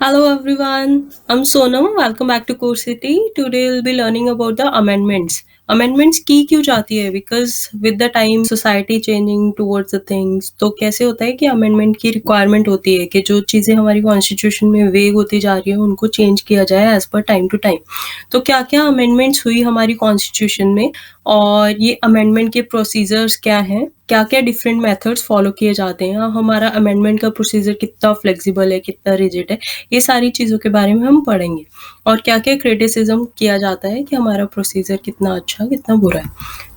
Hello everyone, I'm Sonam. Welcome back to Core City. Today we'll be learning about the amendments. Amendments की क्यों जाती है? Because with the time society changing towards the things, तो कैसे होता है कि amendment की requirement होती है कि जो चीज़ें हमारी constitution में vague होती जा रही है उनको change किया जाए as per time to time. तो क्या क्या amendments हुई हमारी constitution में और ये amendment के procedures क्या हैं, क्या क्या डिफरेंट मेथड्स फॉलो किए जाते हैं, हमारा अमेंडमेंट का प्रोसीजर कितना फ्लेक्सिबल है, कितना रिजिड है, ये सारी चीज़ों के बारे में हम पढ़ेंगे और क्या क्या क्रिटिसिज्म किया जाता है कि हमारा प्रोसीजर कितना अच्छा कितना बुरा है।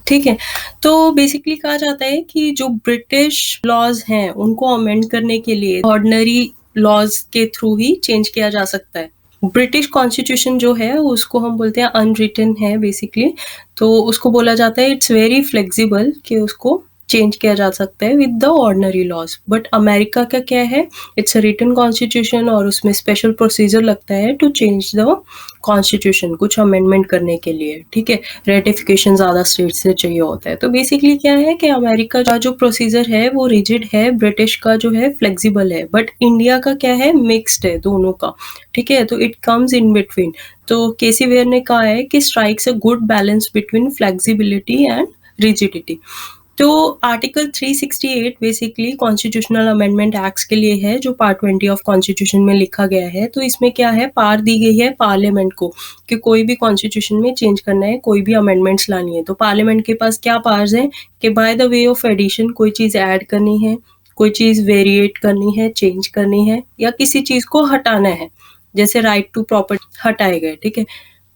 ठीक है, तो बेसिकली कहा जाता है कि जो ब्रिटिश लॉज हैं उनको अमेंड करने के लिए ऑर्डिनरी लॉज के थ्रू ही चेंज किया जा सकता है। ब्रिटिश कॉन्स्टिट्यूशन जो है उसको हम बोलते हैं अनरिटन है बेसिकली, तो उसको बोला जाता है इट्स वेरी फ्लेक्सिबल कि उसको चेंज किया जा सकता है with the ordinary laws. But America का क्या है, इट्स अ रिटन कॉन्स्टिट्यूशन और उसमें स्पेशल प्रोसीजर लगता है टू चेंज द कॉन्स्टिट्यूशन, कुछ अमेंडमेंट करने के लिए। ठीक है, रेटिफिकेशन ज़्यादा स्टेट से चाहिए होता है। तो बेसिकली क्या है कि अमेरिका का जो प्रोसीजर है वो रिजिड है, ब्रिटिश का जो है फ्लेक्सिबल है, बट इंडिया का क्या है मिक्सड है दोनों का। ठीक है, तो इट कम्स इन बिटवीन। तो केसी वेयर ने कहा है कि strikes a good balance between flexibility and rigidity. तो article 368 basically constitutional amendment acts के लिए है जो पार्ट 20 ऑफ कॉन्स्टिट्यूशन में लिखा गया है। तो इसमें क्या है, पावर दी गई है पार्लियामेंट को कि कोई भी कॉन्स्टिट्यूशन में चेंज करना है, कोई भी अमेंडमेंट्स लानी है। तो पार्लियामेंट के पास क्या पावर्स है कि by the way of addition कोई चीज़ ऐड करनी है, कोई चीज़ वेरिएट करनी है, चेंज करनी है, या किसी चीज़ को हटाना है, जैसे राइट टू प्रॉपर्टी हटाए गए। ठीक है,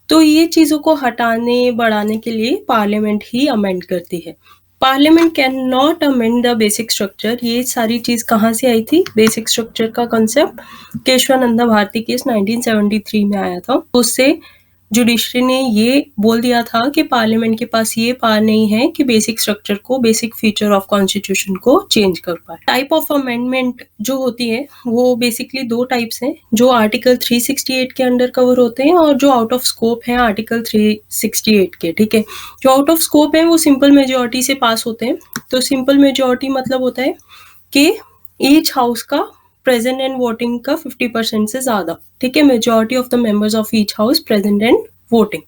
तो ये चीज़ों को हटाने बढ़ाने के लिए पार्लियामेंट ही अमेंड करती है। Parliament can not amend the basic structure. ये सारी चीज़ कहाँ से आई थी, बेसिक स्ट्रक्चर का कंसेप्ट केशवानंदा भारती केस 1973 में आया था। उससे जुडिशरी ने ये बोल दिया था कि पार्लियामेंट के पास ये पावर नहीं है कि बेसिक स्ट्रक्चर को, बेसिक फीचर ऑफ कॉन्स्टिट्यूशन को चेंज कर पाए। टाइप ऑफ अमेंडमेंट जो होती है वो बेसिकली दो टाइप्स हैं, जो आर्टिकल 368 के अंडर कवर होते हैं और जो आउट ऑफ स्कोप है आर्टिकल 368 के। ठीक है, जो आउट ऑफ स्कोप है वो सिंपल मेजोरिटी से पास होते हैं। तो सिंपल मेजोरिटी मतलब होता है कि ईच हाउस का प्रेजेंट एंड वोटिंग का 50% से ज़्यादा। ठीक है, majority of the members of each house present and voting,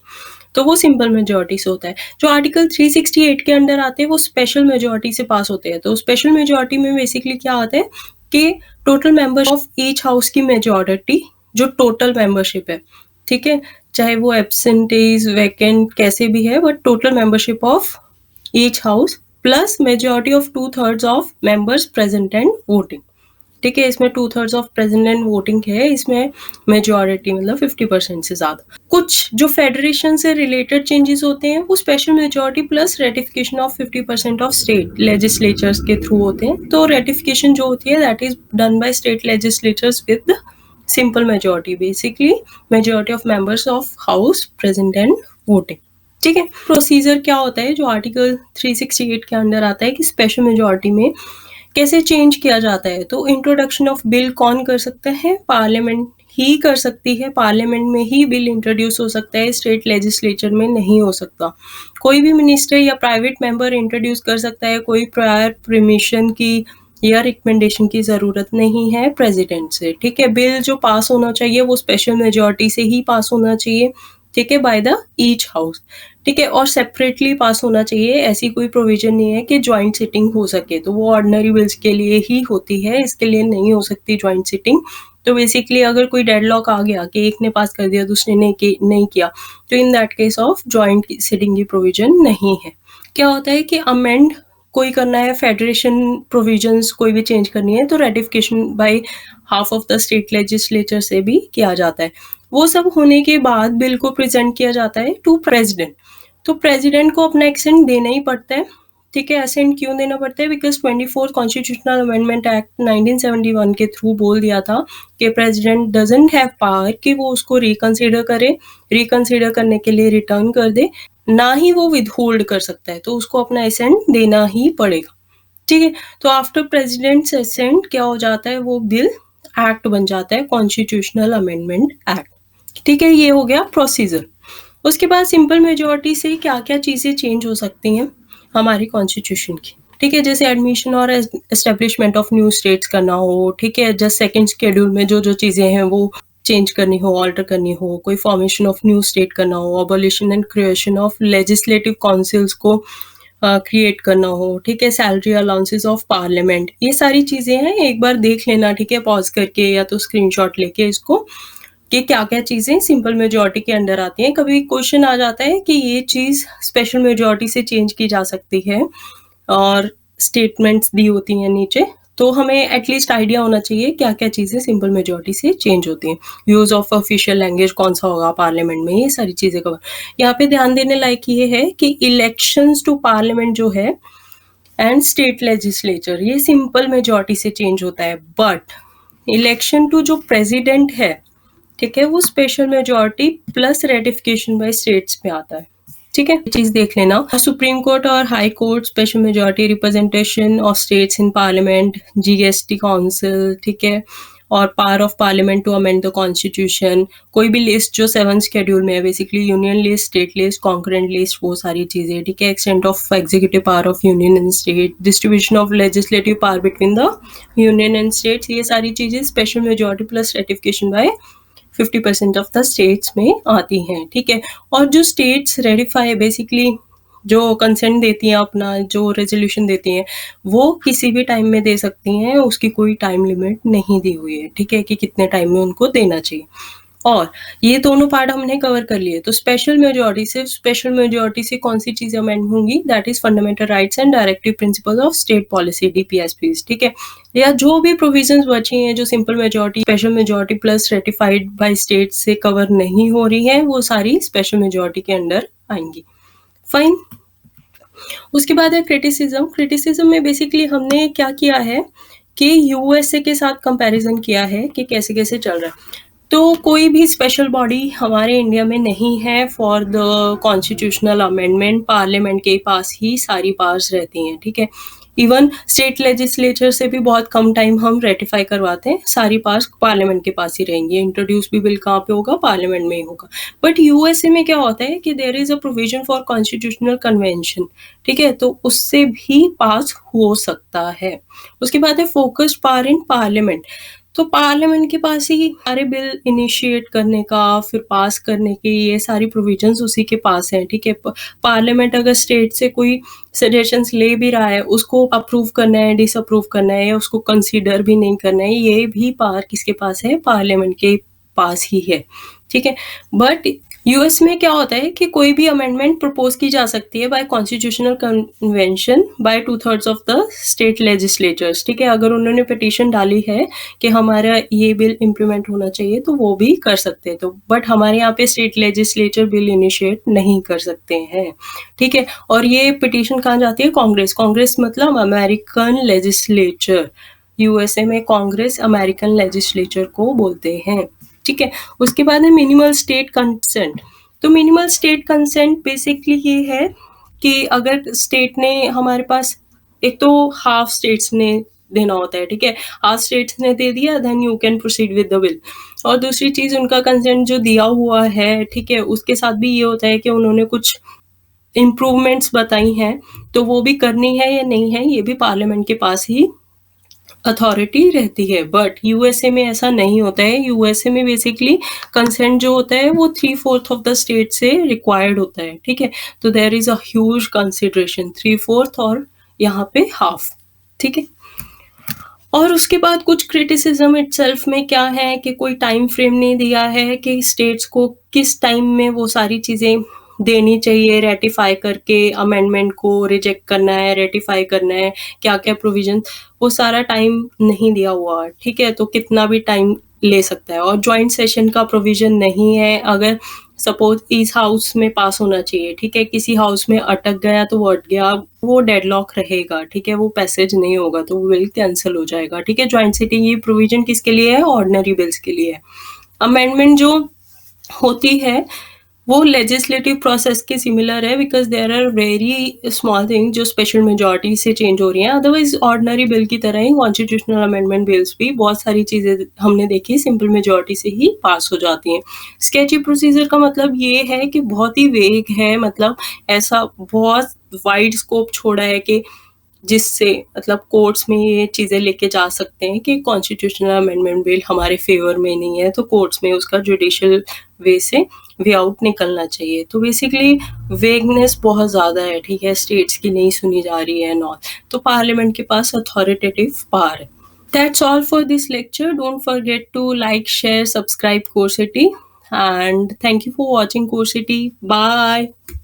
तो वो सिंपल मेजोरिटी से होता है। जो आर्टिकल 368 के अंडर आते हैं वो स्पेशल मेजोरिटी से पास होते हैं। तो स्पेशल मेजोरिटी में बेसिकली क्या आता है कि total members of each house की मेजोरिटी, जो टोटल मेंबरशिप है, ठीक है, चाहे वो एब्सेंटीज वैकेंट कैसे भी है, but total membership of each house plus majority of 2/3 of members present and voting. ठीक है, इसमें 2/3 ऑफ प्रेजेंट एंड वोटिंग है, इसमें मेजोरिटी मतलब 50% से ज़्यादा। कुछ जो फेडरेशन से रिलेटेड चेंजेस होते हैं वो special majority plus ratification of 50% of state legislatures के थ्रू होते हैं। तो रेटिफिकेशन जो होती है that is done by state legislatures with simple majority, basically majority of members of house present and voting. ठीक है, प्रोसीजर क्या होता है जो आर्टिकल 368 के अंडर आता है कि स्पेशल मेजोरिटी में कैसे चेंज किया जाता है। तो इंट्रोडक्शन ऑफ बिल कौन कर सकता है, पार्लियामेंट ही कर सकती है। पार्लियामेंट में ही बिल इंट्रोड्यूस हो सकता है, स्टेट लेजिस्लेचर में नहीं हो सकता। कोई भी मिनिस्टर या प्राइवेट मेंबर इंट्रोड्यूस कर सकता है, कोई प्रायर परमिशन की या रिकमेंडेशन की ज़रूरत नहीं है प्रेसिडेंट से। ठीक है, बिल जो पास होना चाहिए वो स्पेशल मेजोरिटी से ही पास होना चाहिए। ठीक है, बाय द ईच हाउस। ठीक है, और सेपरेटली पास होना चाहिए। ऐसी कोई प्रोविजन नहीं है कि ज्वाइंट सिटिंग हो सके, तो वो ऑर्डिनरी बिल्स के लिए ही होती है, इसके लिए नहीं हो सकती ज्वाइंट सिटिंग। तो बेसिकली अगर कोई डेडलॉक आ गया कि एक ने पास कर दिया दूसरे ने नहीं किया, तो in that case of joint sitting की प्रोविजन नहीं है। क्या होता है कि अमेंड कोई करना है, फेडरेशन प्रोविजंस कोई भी चेंज करनी है, तो ratification by half of the state legislature से भी किया जाता है। वो सब होने के बाद बिल को प्रेजेंट किया जाता है टू प्रेसिडेंट। तो प्रेसिडेंट को अपना एक्सेंट देना ही पड़ता है। ठीक है, एसेंट क्यों देना पड़ता है, बिकॉज 24 कॉन्स्टिट्यूशनल अमेंडमेंट एक्ट 1971 के थ्रू बोल दिया था कि प्रेसिडेंट डजंट हैव पावर कि वो उसको रिकंसिडर करे, रिकंसिडर करने के लिए रिटर्न कर दे, ना ही वो विदहोल्ड कर सकता है। तो उसको अपना एसेंट देना ही पड़ेगा। ठीक है, तो आफ्टर प्रेसिडेंट्स एसेंट क्या हो जाता है, वो बिल एक्ट बन जाता है, कॉन्स्टिट्यूशनल अमेंडमेंट एक्ट। ठीक है, ये हो गया प्रोसीजर। उसके बाद सिंपल मेजोरिटी से क्या क्या चीज़ें चेंज हो सकती हैं हमारी कॉन्स्टिट्यूशन की। ठीक है, जैसे एडमिशन और एस्टेब्लिशमेंट ऑफ न्यू स्टेट्स करना हो। ठीक है, जस्ट सेकंड शेड्यूल में जो जो चीज़ें हैं वो चेंज करनी हो, ऑल्टर करनी हो, कोई फॉर्मेशन ऑफ न्यू स्टेट करना हो, abolition and creation of legislative councils को क्रिएट करना हो, ठीक है, सैलरी अलाउंसेस ऑफ पार्लियामेंट, ये सारी चीज़ें हैं, एक बार देख लेना, ठीक है, पॉज़ करके या तो स्क्रीनशॉट लेके इसको, कि क्या-क्या चीज़ें सिंपल मेजॉरिटी के अंडर आती हैं। कभी क्वेश्चन आ जाता है कि ये चीज़ स्पेशल मेजॉरिटी से चेंज की जा सकती है और स्टेटमेंट्स दी होती हैं नीचे, तो हमें एटलीस्ट आइडिया होना चाहिए क्या-क्या चीज़ें सिंपल मेजॉरिटी से चेंज होती हैं। यूज़ ऑफ ऑफिशियल लैंग्वेज कौन-सा होगा पार्लियामेंट में, ये सारी चीज़ें कवर। यहाँ पे ध्यान देने लायक ये है कि इलेक्शंस टू पार्लियामेंट जो है एंड स्टेट लेजिस्लेचर, ये सिंपल मेजॉरिटी से चेंज होता है, बट इलेक्शन टू जो प्रेसिडेंट है, ठीक है, वो special majority plus ratification by states में आता है, ठीक है, चीज देख लेना। सुप्रीम कोर्ट और High Court special majority representation of states in parliament, GST council, ठीक है, और power of parliament to amend the constitution, कोई भी लिस्ट जो 7 शेड्यूल में है, basically union list, state list, concurrent list, वो सारी चीजें, ठीक है, extent of executive power of union and state, distribution of legislative power between the union and states, ये सारी चीजें special majority plus ratification by 50% of the states में आती हैं, ठीक है। और जो स्टेट्स रेटिफाई बेसिकली जो कंसेंट देती हैं, अपना जो रेजोल्यूशन देती हैं, वो किसी भी टाइम में दे सकती हैं, उसकी कोई टाइम लिमिट नहीं दी हुई है, ठीक है, कि कितने टाइम में उनको देना चाहिए। और ये दोनों पार्ट हमने कवर कर लिए। तो स्पेशल मेजॉरिटी, सिर्फ स्पेशल मेजॉरिटी से कौन सी चीजें अमेंड होंगी, that is fundamental rights and directive principles of state policy, DPSPs, ठीक है, या जो भी प्रोविजंस बची हैं जो simple majority, special majority plus ratified by state से कवर नहीं हो रही है, वो सारी स्पेशल मेजॉरिटी के अंडर आएंगी। फाइन। उसके बाद है क्रिटिसिज्म। क्रिटिसिज्म में बेसिकली हमने क्या किया है कि यूएसए के साथ कंपैरिजन किया है कि कैसे कैसे चल रहा है। तो कोई भी स्पेशल बॉडी हमारे इंडिया में नहीं है for the constitutional amendment, parliament के पास ही सारी पावर्स रहती हैं, ठीक है। इवन स्टेट लेजिस्लेचर से भी बहुत कम टाइम हम रेटिफाई करवाते हैं, सारी पावर्स पार्लियामेंट के पास ही रहेंगी। इंट्रोड्यूस भी बिल कहाँ पे होगा, पार्लियामेंट में ही होगा। बट यूएसए में क्या होता है कि there is a provision for constitutional convention, ठीक है, तो उससे भी पास हो सकता है। उसके बाद है फोकस्ड पावर इन पार्लियामेंट। तो पार्लियामेंट के पास ही सारे बिल इनिशिएट करने का, फिर पास करने की, ये सारी प्रोविजंस उसी के पास हैं, ठीक है। पार्लियामेंट अगर स्टेट से कोई सजेशंस ले भी रहा है, उसको अप्रूव करना है, डिसअप्रूव करना है, या उसको कंसीडर भी नहीं करना है, ये भी पावर किसके पास है, पार्लियामेंट के पास ही है, ठीक है। बट यूएस में क्या होता है कि कोई भी अमेंडमेंट प्रपोज की जा सकती है by constitutional convention by 2/3 of the state legislatures, ठीक है। अगर उन्होंने पिटीशन डाली है कि हमारा ये बिल इम्प्लीमेंट होना चाहिए, तो वो भी कर सकते हैं। तो बट हमारे यहाँ पे स्टेट लेजिस्लेचर बिल इनिशिएट नहीं कर सकते हैं, ठीक है। और ये पिटीशन कहाँ जाती है, कांग्रेस। कांग्रेस मतलब अमेरिकन लेजिस्लेचर, यूएसए में कांग्रेस अमेरिकन लेजिस्लेचर को बोलते हैं, ठीक है। उसके बाद है मिनिमल स्टेट कंसेंट। तो मिनिमल स्टेट कंसेंट बेसिकली ये है कि अगर स्टेट ने हमारे पास, एक तो हाफ स्टेट्स ने देना होता है, ठीक है, हाफ स्टेट्स ने दे दिया, then you can proceed with the bill. और दूसरी चीज, उनका कंसेंट जो दिया हुआ है, ठीक है, उसके साथ भी ये होता है कि उन्होंने कुछ इम्प्रूवमेंट्स बताई हैं, तो वो भी करनी है या नहीं है, ये भी पार्लियामेंट के पास ही अथॉरिटी रहती है। बट यूएसए में ऐसा नहीं होता है। यूएसए में बेसिकली कंसेंट जो होता है वो 3/4 ऑफ द स्टेट से रिक्वायर्ड होता है, ठीक है। तो there is a huge consideration, 3/4 और यहाँ पे हाफ, ठीक है। और उसके बाद कुछ क्रिटिसिज्म इटसेल्फ में क्या है कि कोई टाइम फ्रेम नहीं दिया है कि स्टेट्स को किस टाइम में वो सारी चीज़ें देनी चाहिए, रेटिफाई करके अमेंडमेंट को रिजेक्ट करना है, रेटिफाई करना है, क्या-क्या प्रोविजन, वो सारा टाइम नहीं दिया हुआ, ठीक है। तो कितना भी टाइम ले सकता है। और जॉइंट सेशन का प्रोविजन नहीं है। अगर सपोज इस हाउस में पास होना चाहिए, ठीक है, किसी हाउस में अटक गया तो वो अट गया, वो डेडलॉक रहेगा, ठीक है, वो पैसेज नहीं होगा, तो वो बिल कैंसिल हो जाएगा, ठीक है। जॉइंट सिटिंग ये प्रोविजन किसके लिए है, ऑर्डिनरी बिल्स के लिए है। अमेंडमेंट जो होती है वो लेजिस्लेटिव प्रोसेस के सिमिलर है, because there are very small thing जो स्पेशल मेजॉरिटी से चेंज हो रही हैं। अदरवाइज ऑर्डिनरी बिल की तरह ही कॉन्स्टिट्यूशनल अमेंडमेंट बिल्स भी बहुत सारी चीजें हमने देखी सिंपल मेजॉरिटी से ही पास हो जाती हैं। स्केची प्रोसीजर का मतलब ये है कि बहुत ही वेग है, मतलब ऐसा बहुत वाइड स्कोप छोड़ा है कि जिससे मतलब कोर्ट्स में ये चीज़ें लेके जा सकते हैं कि कॉन्स्टिट्यूशनल अमेंडमेंट बिल हमारे फ़ेवर में नहीं है, तो कोर्ट्स में उसका जुडिशियल वे से वे आउट निकलना चाहिए। तो बेसिकली वेगनेस बहुत ज़्यादा है, ठीक है? स्टेट्स की नहीं सुनी जा रही है एंड ऑल, तो पार्लियामेंट के पास अथॉरिटेटिव पावर है। That's all for this lecture. Don't forget to like, share, subscribe Core City, and thank you for watching Core City. Bye.